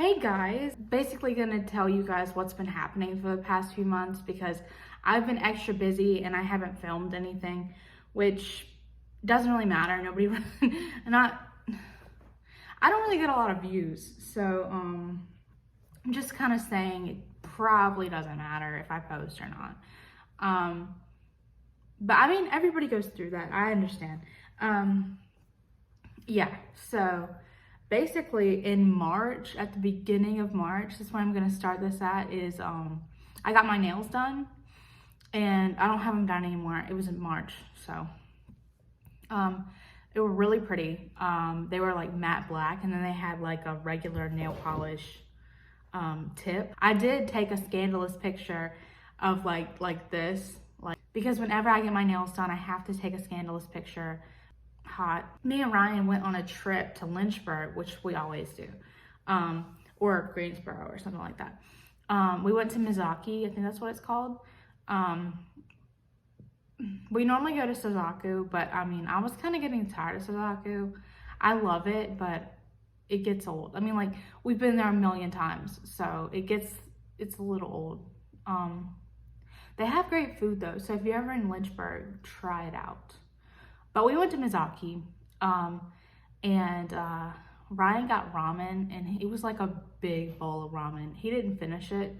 Hey guys, basically gonna tell you guys what's been happening for the past few months because I've been extra busy and I haven't filmed anything, which doesn't really matter. Nobody, not, I don't really get a lot of views, so I'm just kind of saying it probably doesn't matter if I post or not. But I mean, everybody goes through that. I understand. Yeah, so basically in March, at the beginning of March, that's when I'm gonna start this at, is I got my nails done and I don't have them done anymore. It was in March, so they were really pretty. They were like matte black, and then they had like a regular nail polish tip. I did take a scandalous picture of like this, like, because whenever I get my nails done, I have to take a scandalous picture. Hot. Me and Ryan went on a trip to Lynchburg, which we always do, or Greensboro or something like that. We went to Mizaki, I think that's what it's called. We normally go to Suzaku, but I mean, I was kind of getting tired of Suzaku. I love it, but it gets old. I mean, like, we've been there a million times, so it's a little old. They have great food though, so if you're ever in Lynchburg, try it out. But we went to Mizaki, and Ryan got ramen, and it was like a big bowl of ramen. He didn't finish it.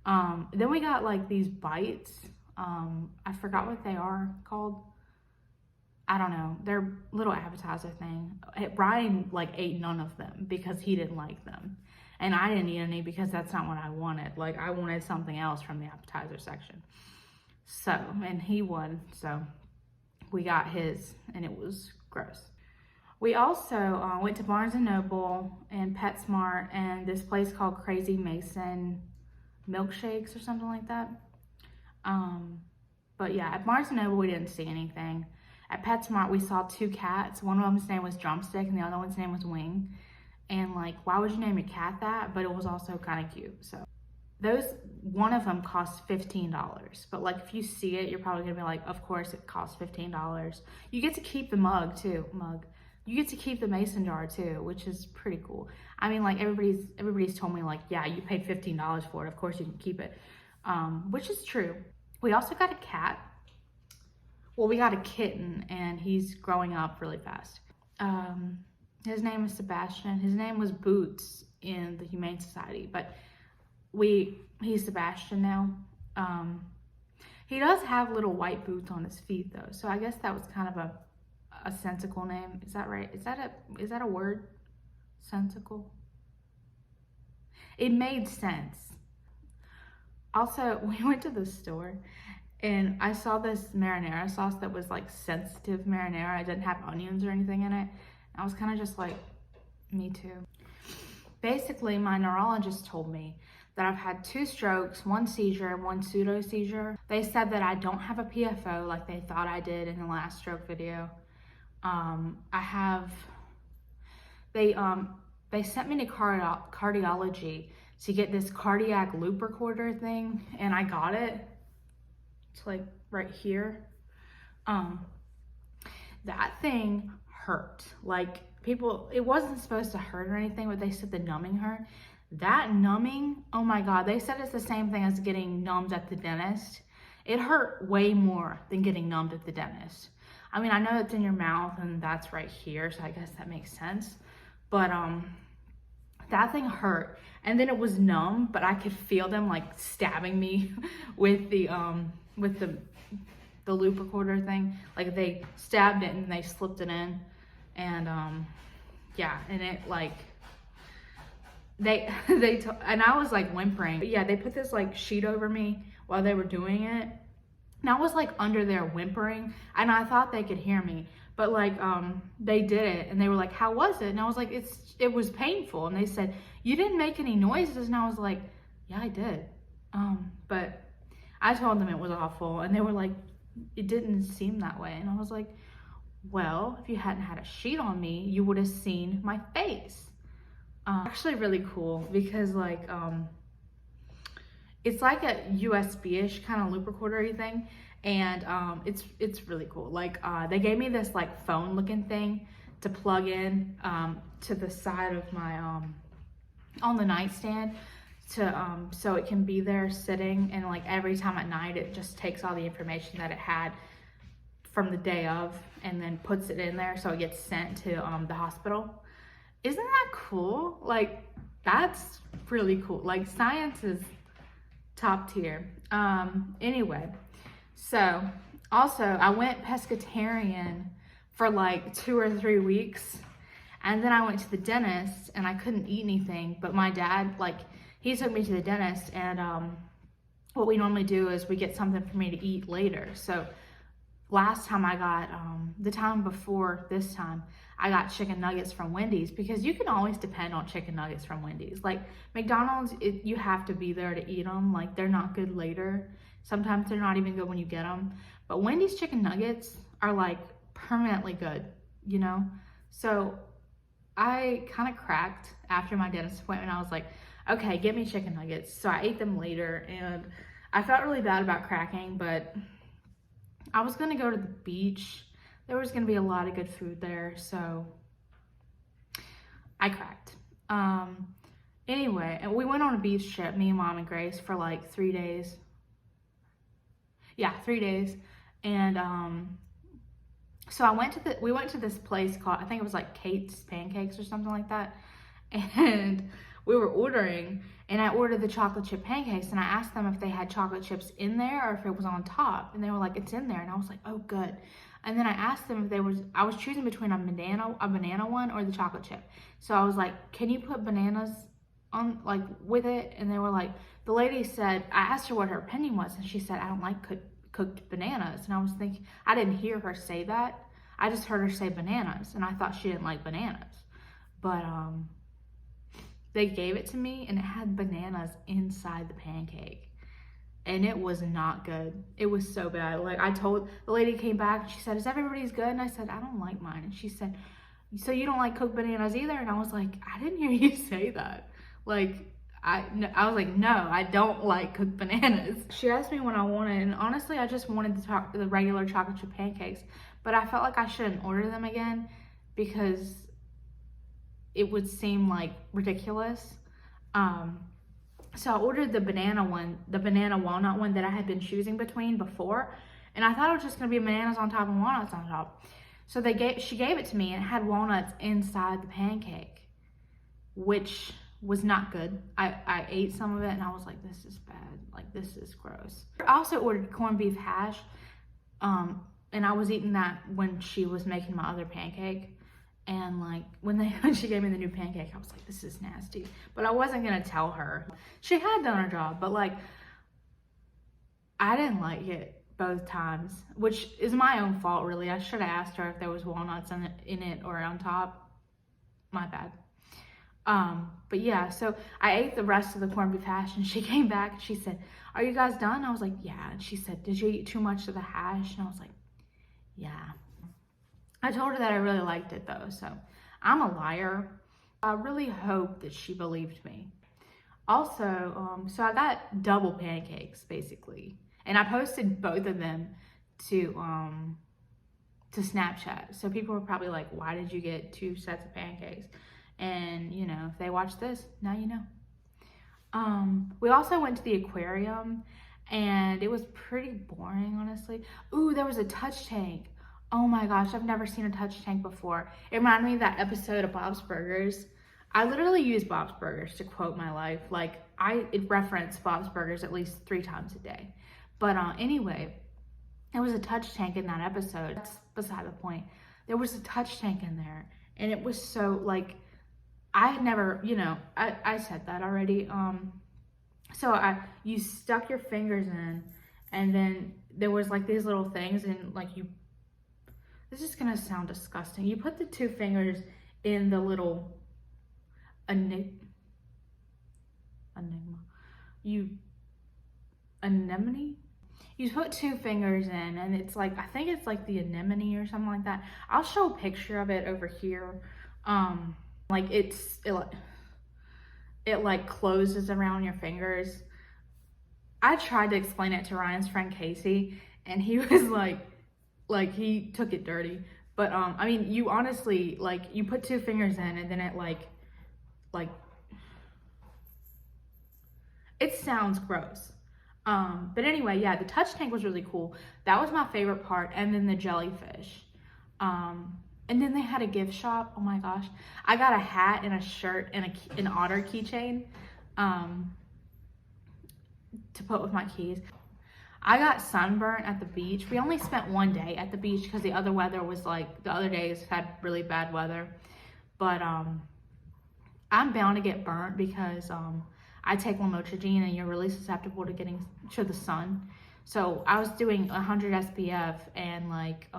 Then we got like these bites. I forgot what they are called. I don't know. They're little appetizer thing. Ryan like ate none of them because he didn't like them. And I didn't eat any because that's not what I wanted. Like, I wanted something else from the appetizer section. So, and he won, so we got his, and it was gross. We also went to Barnes & Noble and PetSmart and this place called Crazy Mason Milkshakes or something like that. But yeah, at Barnes & Noble, we didn't see anything. At PetSmart, we saw two cats. One of them's name was Drumstick and the other one's name was Wing. And like, why would you name your cat that? But it was also kind of cute, so. One of them cost $15, but like, if you see it, you're probably gonna be like, of course it costs $15. You get to keep the mug too, You get to keep the mason jar too, which is pretty cool. I mean, like, everybody's told me like, yeah, you paid $15 for it, of course you can keep it, which is true. We also got a cat. Well, we got a kitten, and he's growing up really fast. His name is Sebastian. His name was Boots in the Humane Society, but he's Sebastian now. He does have little white boots on his feet though, so I guess that was kind of a sensical name. Is that right? Is that a word? Sensical? It made sense. Also, we went to the store and I saw this marinara sauce that was like sensitive marinara. It didn't have onions or anything in it. I was kind of just like, me too. Basically, my neurologist told me that I've had 2 strokes, 1 seizure, and 1 pseudo seizure. They said that I don't have a PFO like they thought I did in the last stroke video. They sent me to cardiology to get this cardiac loop recorder thing, and I got it. It's like right here. That thing hurt. Like, it wasn't supposed to hurt or anything, but they said the numbing hurt. That numbing, oh my God, they said it's the same thing as getting numbed at the dentist. It hurt way more than getting numbed at the dentist. I mean, I know it's in your mouth and that's right here, so I guess that makes sense. But that thing hurt. And then it was numb, but I could feel them like stabbing me with the loop recorder thing. Like, they stabbed it and they slipped it in. And yeah, and it like, and I was like whimpering. But yeah, they put this like sheet over me while they were doing it. And I was like under there whimpering, and I thought they could hear me. But like, they did it, and they were like, how was it? And I was like, it was painful. And they said, you didn't make any noises. And I was like, yeah, I did. But I told them it was awful, and they were like, it didn't seem that way. And I was like, well, if you hadn't had a sheet on me, you would have seen my face. Actually really cool because like, it's like a USB-ish kind of loop recorder thing, and it's really cool. Like, they gave me this like phone looking thing to plug in to the side of my on the nightstand to so it can be there sitting, and like every time at night it just takes all the information that it had from the day of and then puts it in there so it gets sent to the hospital. Isn't that cool? Like, that's really cool. Like, science is top tier. Anyway, so also I went pescatarian for like 2 or 3 weeks, and then I went to the dentist and I couldn't eat anything, but my dad, like, he took me to the dentist, and what we normally do is we get something for me to eat later. So last time I got, the time before this time, I got chicken nuggets from Wendy's, because you can always depend on chicken nuggets from Wendy's. Like McDonald's, you have to be there to eat them. Like, they're not good later. Sometimes they're not even good when you get them. But Wendy's chicken nuggets are like permanently good, you know? So I kind of cracked after my dentist appointment. I was like, okay, get me chicken nuggets. So I ate them later, and I felt really bad about cracking, but I was gonna go to the beach. There was gonna be a lot of good food there, so I cracked. Anyway, and we went on a beach trip, me and Mom and Grace, for like 3 days. Yeah, 3 days. And so we went to this place called, I think it was like Kate's Pancakes or something like that. And we were ordering, and I ordered the chocolate chip pancakes, and I asked them if they had chocolate chips in there or if it was on top, and they were like, it's in there. And I was like, oh, good. And then I asked them if I was choosing between a banana one or the chocolate chip. So I was like, can you put bananas on, like, with it? And they were like, the lady said, I asked her what her opinion was, and she said, I don't like cooked bananas. And I was thinking, I didn't hear her say that. I just heard her say bananas, and I thought she didn't like bananas. But they gave it to me, and it had bananas inside the pancake, and it was not good. It was so bad. Like, the lady came back, and she said, is everybody's good? And I said, I don't like mine. And she said, so you don't like cooked bananas either? And I was like, I didn't hear you say that. Like, I was like, no, I don't like cooked bananas. She asked me what I wanted, and honestly, I just wanted the regular chocolate chip pancakes, but I felt like I shouldn't order them again because it would seem like ridiculous. So I ordered the banana walnut one that I had been choosing between before, and I thought it was just gonna be bananas on top and walnuts on top. So she gave it to me, and it had walnuts inside the pancake, which was not good. I ate some of it, and I was like, this is bad. Like, this is gross. I also ordered corned beef hash, and I was eating that when she was making my other pancake. And like, when she gave me the new pancake, I was like, this is nasty. But I wasn't gonna tell her. She had done her job, but like, I didn't like it both times, which is my own fault, really. I should have asked her if there was walnuts in it or on top. My bad. But yeah, so I ate the rest of the corned beef hash, and she came back and she said, are you guys done? I was like, yeah. And she said, did you eat too much of the hash? And I was like, yeah. I told her that I really liked it though, so I'm a liar. I really hope that she believed me. Also, so I got double pancakes basically, and I posted both of them to Snapchat. So people were probably like, why did you get 2 sets of pancakes? And you know, if they watch this, now you know. We also went to the aquarium, and it was pretty boring, honestly. Ooh, there was a touch tank. Oh my gosh, I've never seen a touch tank before. It reminded me of that episode of Bob's Burgers. I literally use Bob's Burgers to quote my life. Like, it referenced Bob's Burgers at least 3 times a day. But anyway, there was a touch tank in that episode. That's beside the point. There was a touch tank in there, and it was so, like, I had never, you know, I said that already. So you stuck your fingers in, and then there was like these little things, and like this is gonna sound disgusting. You put the 2 fingers in the little anemone. You put 2 fingers in, and it's like, I think it's like the anemone or something like that. I'll show a picture of it over here. Like it like closes around your fingers. I tried to explain it to Ryan's friend Casey, and he was like he took it dirty. But I mean, you honestly, like, you put 2 fingers in, and then it like It sounds gross. But anyway, yeah, the touch tank was really cool. That was my favorite part. And then the jellyfish. And then they had a gift shop. Oh my gosh. I got a hat and a shirt and an otter keychain to put with my keys. I got sunburnt at the beach. We only spent one day at the beach because the other weather was like, the other days had really bad weather. But I'm bound to get burnt because I take lamotrigine and you're really susceptible to getting to the sun. So I was doing 100 SPF and like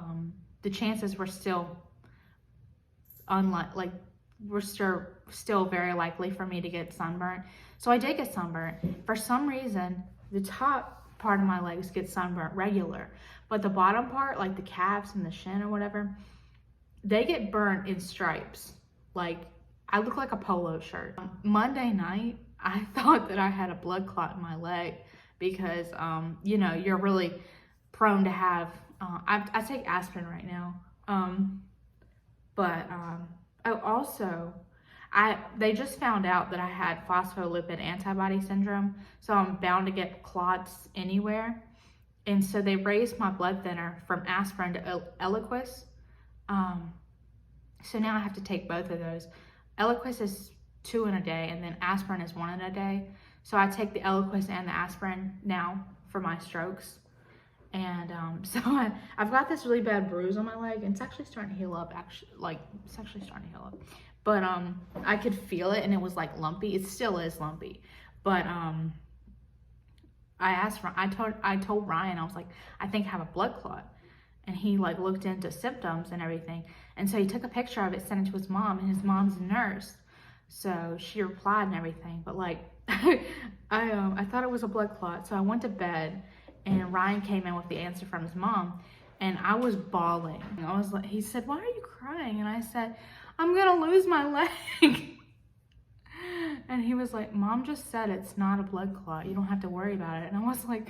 the chances were still still very likely for me to get sunburnt. So I did get sunburnt. For some reason, the top part of my legs get sunburnt regular, but the bottom part, like the calves and the shin or whatever, they get burnt in stripes. Like I look like a polo shirt. Monday night, I thought that I had a blood clot in my leg because, you know, you're really prone to have, I take aspirin right now. They just found out that I had phospholipid antibody syndrome, so I'm bound to get clots anywhere. And so they raised my blood thinner from aspirin to Eliquis. So now I have to take both of those. Eliquis is 2 in a day, and then aspirin is 1 in a day. So I take the Eliquis and the aspirin now for my strokes. And so I've got this really bad bruise on my leg, and it's actually starting to heal up. But I could feel it, and it was like lumpy. It still is lumpy. But I told Ryan, I was like, I think I have a blood clot. And he like looked into symptoms and everything. And so he took a picture of it, sent it to his mom, and his mom's a nurse. So she replied and everything. But like, I thought it was a blood clot. So I went to bed, and Ryan came in with the answer from his mom, and I was bawling. I was like, he said, "Why are you crying?" And I said, "I'm gonna lose my leg." And he was like, "Mom just said it's not a blood clot. You don't have to worry about it." And I was like,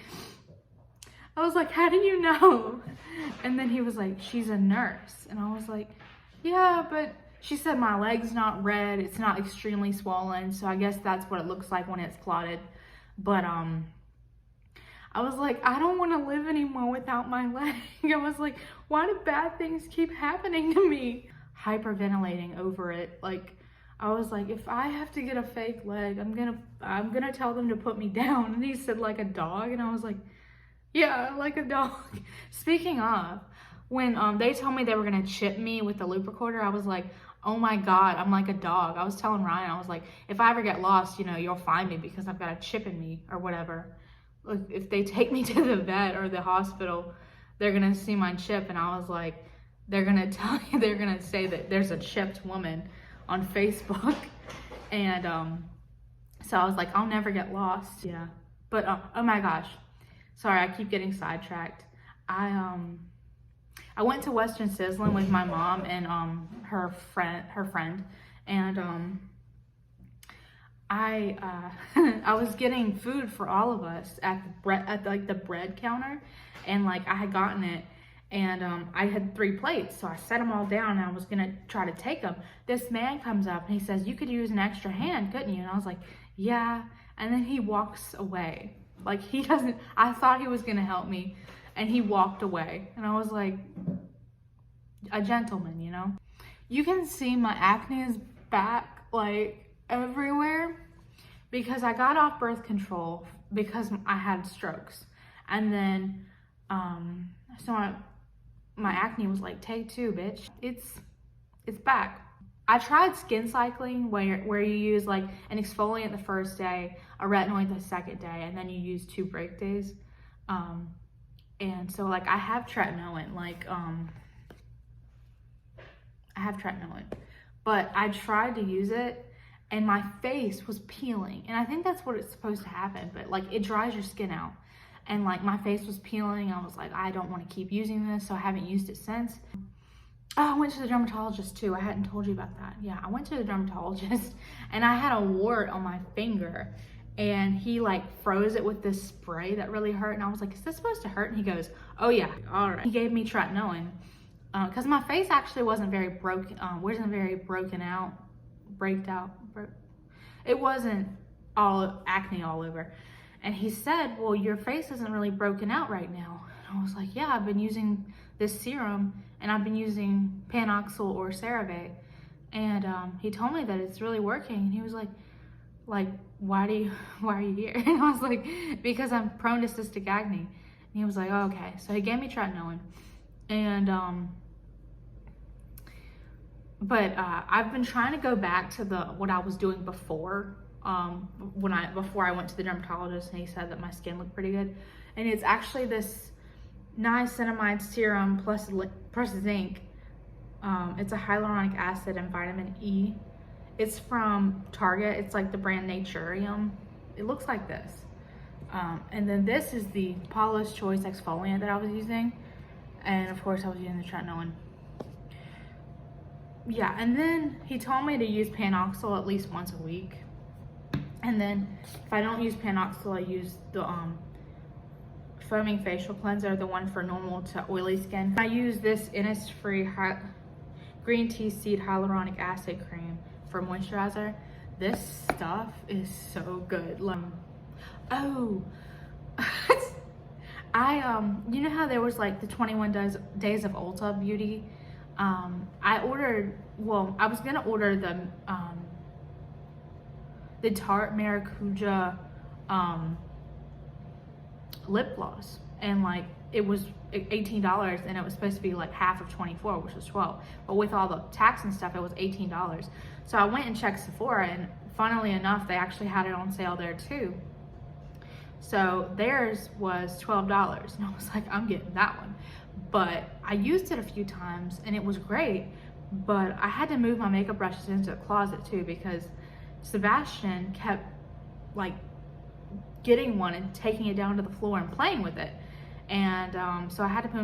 "How do you know?" And then he was like, "She's a nurse." And I was like, "Yeah, but she said my leg's not red. It's not extremely swollen. So I guess that's what it looks like when it's clotted." But I was like, I don't want to live anymore without my leg. I was like, why do bad things keep happening to me? Hyperventilating over it. Like, I was like, if I have to get a fake leg, I'm gonna tell them to put me down. And he said, like a dog. And I was like, yeah, like a dog. Speaking of, when they told me they were gonna chip me with the loop recorder, I was like, oh my God, I'm like a dog. I was telling Ryan, I was like, if I ever get lost, you know, you'll find me because I've got a chip in me or whatever. If they take me to the vet or the hospital, they're gonna see my chip. And I was like, they're gonna say that there's a chipped woman on Facebook. And so I was like, I'll never get lost. Yeah. But oh my gosh, sorry, I keep getting sidetracked. I went to Western Sizzlin with my mom and her friend, and I was getting food for all of us at the bread counter, and like I had gotten it, and I had 3 plates, so I set them all down and I was gonna try to take them. This man comes up and he says, "You could use an extra hand, couldn't you?" And I was like, "Yeah." And then he walks away. Like I thought he was gonna help me, and he walked away. And I was like, a gentleman, you know? You can see my acne is back like everywhere because I got off birth control because I had strokes. And then, my acne was like, take 2, bitch. It's back. I tried skin cycling where you use like an exfoliant the first day, a retinoid the second day, and then you use 2 break days. And so like I have tretinoin, but I tried to use it and my face was peeling. And I think that's what it's supposed to happen, but like it dries your skin out. And like my face was peeling. I was like, I don't want to keep using this, so I haven't used it since. Oh, I went to the dermatologist too. I hadn't told you about that. Yeah, I went to the dermatologist and I had a wart on my finger, and he like froze it with this spray that really hurt. And I was like, is this supposed to hurt? And he goes, oh yeah, all right. He gave me tretinoin because my face actually wasn't very broken out. It wasn't all acne all over. And he said, well, your face isn't really broken out right now. And I was like, yeah, I've been using this serum and I've been using Panoxyl or CeraVe. And he told me that it's really working. And he was like, why are you here? And I was like, because I'm prone to cystic acne. And he was like, oh, okay. So he gave me tretinoin. And I've been trying to go back to what I was doing before, before I went to the dermatologist, and he said that my skin looked pretty good. And it's actually this niacinamide serum plus zinc. It's a hyaluronic acid and vitamin E. It's from Target. It's like the brand Naturium. It looks like this. And then this is the Paula's Choice exfoliant that I was using. And of course I was using the tretinoin. Yeah, and then he told me to use Panoxyl at least once a week. And then if I don't use Panoxyl, I use the foaming facial cleanser, the one for normal to oily skin. I use this Innisfree green tea seed hyaluronic acid cream for moisturizer. This stuff is so good. Oh, you know how there was like the 21 days of Ulta Beauty? I was gonna order the Tarte Maracuja lip gloss, and like it was $18, and it was supposed to be like half of 24, which was 12, but with all the tax and stuff it was $18. So I went and checked Sephora, and funnily enough they actually had it on sale there too. So theirs was $12, and I was like, I'm getting that one. But I used it a few times and it was great, but I had to move my makeup brushes into the closet too, because Sebastian kept like getting one and taking it down to the floor and playing with it. And so I had to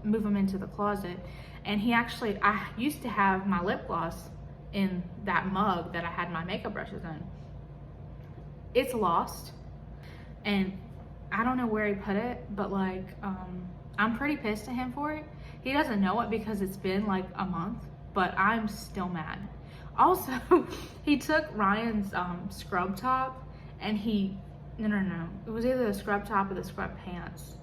move him into the closet. And I used to have my lip gloss in that mug that I had my makeup brushes in. It's lost, and I don't know where he put it, but like I'm pretty pissed at him for it. He doesn't know it because it's been like a month, but I'm still mad. Also, he took Ryan's scrub top, and no, it was either the scrub top or the scrub pants.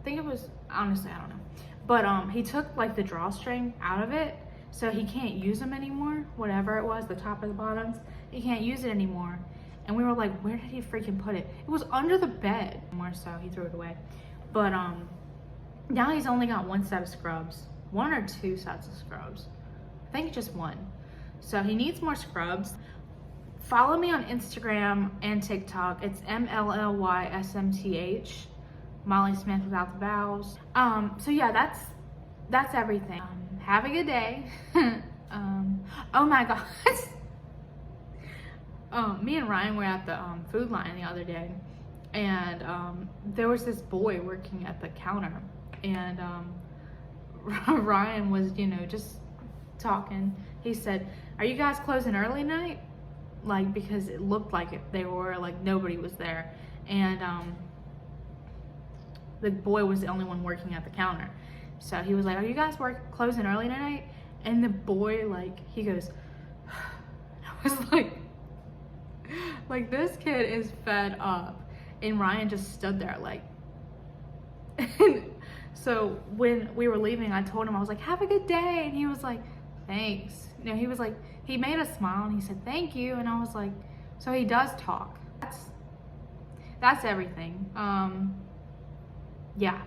I think it was, honestly, I don't know. But he took like the drawstring out of it, so he can't use them anymore. Whatever it was, the top or the bottoms, he can't use it anymore. And we were like, where did he freaking put it? It was under the bed. More so, he threw it away. But now he's only got one set of scrubs. One or two sets of scrubs. I think just one. So he needs more scrubs. Follow me on Instagram and TikTok. It's MLLYSMTH. Molly Smith without the vowels. So yeah, that's everything. Have a good day. Oh my God. Me and Ryan were at the Food Lion the other day, and there was this boy working at the counter, and Ryan was, just talking. He said, "Are you guys closing early tonight?" Like, because it looked like they were, like nobody was there, and the boy was the only one working at the counter. So he was like, "Are you guys closing early tonight?" And the boy, like, he goes, I was like this kid is fed up. And Ryan just stood there like, so when we were leaving, I told him, I was like, "Have a good day." And he was like, "Thanks." He was like, he made a smile and he said, "Thank you." And I was like, so he does talk. That's everything. Yeah.